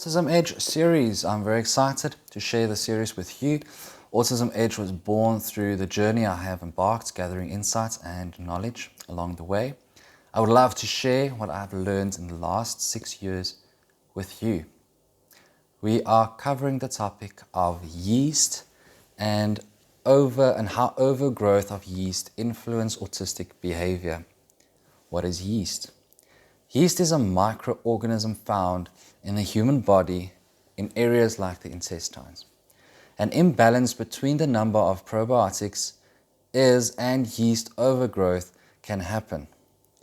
Autism Edge series. I'm very excited to share the series with you. Autism Edge was born through the journey I have embarked, gathering insights and knowledge along the way. I would love to share what I've learned in the last 6 years with you. We are covering the topic of yeast and how overgrowth of yeast influence autistic behavior. What is yeast? Yeast is a microorganism found in the human body in areas like the intestines. An imbalance between the number of probiotics and yeast overgrowth can happen.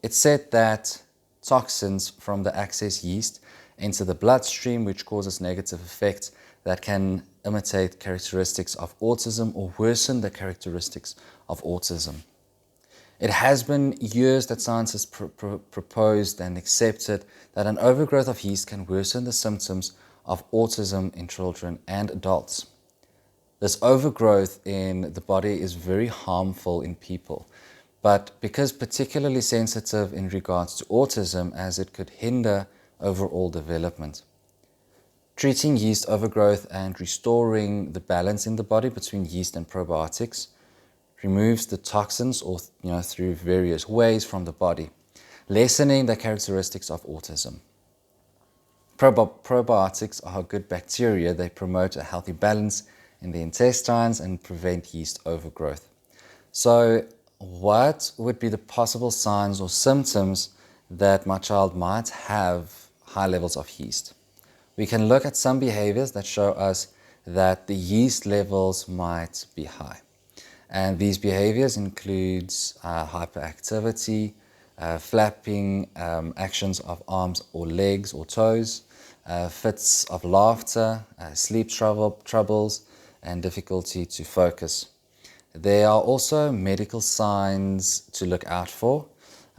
It's said that toxins from the excess yeast enter the bloodstream, which causes negative effects that can imitate characteristics of autism or worsen the characteristics of autism. It has been years that science has proposed and accepted that an overgrowth of yeast can worsen the symptoms of autism in children and adults. This overgrowth in the body is very harmful in people, but because particularly sensitive in regards to autism, as it could hinder overall development. Treating yeast overgrowth and restoring the balance in the body between yeast and probiotics removes the toxins through various ways from the body, lessening the characteristics of autism. Probiotics are good bacteria. They promote a healthy balance in the intestines and prevent yeast overgrowth. So what would be the possible signs or symptoms that my child might have high levels of yeast? We can look at some behaviors that show us that the yeast levels might be high. And these behaviors include hyperactivity, flapping actions of arms or legs or toes, fits of laughter, sleep troubles, and difficulty to focus. There are also medical signs to look out for.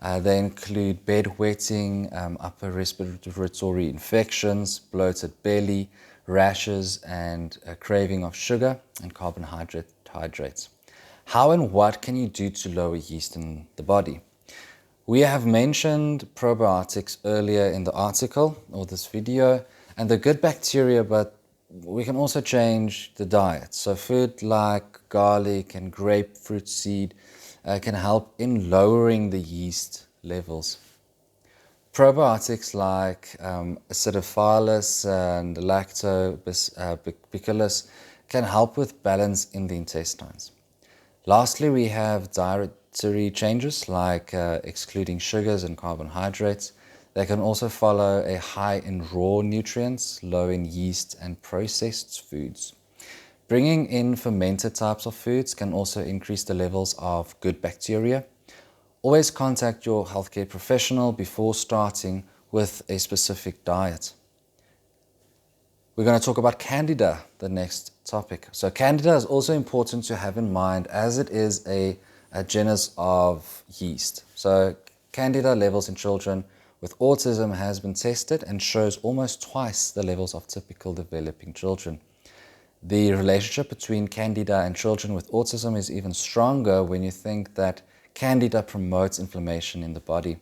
They include bedwetting, upper respiratory infections, bloated belly, rashes, and a craving of sugar and carbohydrates. How and what can you do to lower yeast in the body? We have mentioned probiotics earlier in the article or this video, and the good bacteria, but we can also change the diet. So food like garlic and grapefruit seed can help in lowering the yeast levels. Probiotics like acidophilus and lactobacillus can help with balance in the intestines. Lastly, we have dietary changes like excluding sugars and carbohydrates. They can also follow a high in raw nutrients, low in yeast and processed foods. Bringing in fermented types of foods can also increase the levels of good bacteria. Always contact your healthcare professional before starting with a specific diet. We're going to talk about Candida, the next topic. So Candida is also important to have in mind as it is a genus of yeast. So Candida levels in children with autism has been tested and shows almost twice the levels of typical developing children. The relationship between Candida and children with autism is even stronger when you think that Candida promotes inflammation in the body.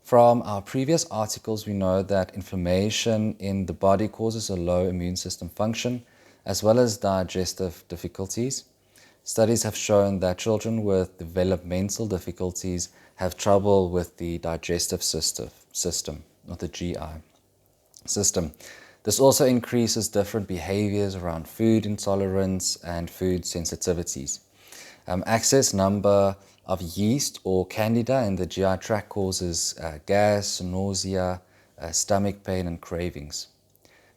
From our previous articles, we know that inflammation in the body causes a low immune system function, as well as digestive difficulties. Studies have shown that children with developmental difficulties have trouble with the digestive system, or the GI system. This also increases different behaviors around food intolerance and food sensitivities. Excess number of yeast or Candida in the GI tract causes gas, nausea, stomach pain, and cravings.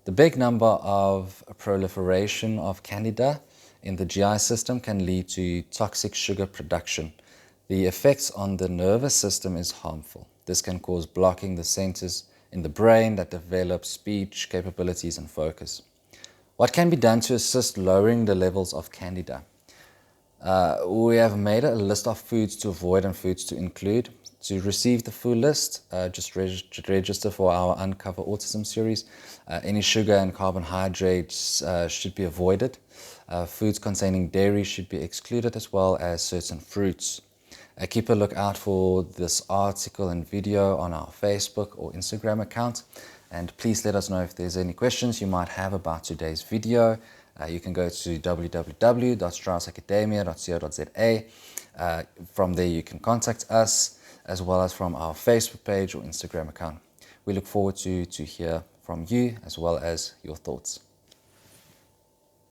The big number of proliferation of Candida in the GI system can lead to toxic sugar production. The effects on the nervous system is harmful. This can cause blocking the centers in the brain that develop speech capabilities and focus. What can be done to assist lowering the levels of Candida? We have made a list of foods to avoid and foods to include. To receive the full list, just register for our Uncover Autism series. Any sugar and carbohydrates should be avoided. Foods containing dairy should be excluded, as well as certain fruits. Keep a lookout for this article and video on our Facebook or Instagram account. And please let us know if there's any questions you might have about today's video. You can go to www.straussacademia.co.za. From there you can contact us, as well as from our Facebook page or Instagram account. We look forward to hear from you as well as your thoughts.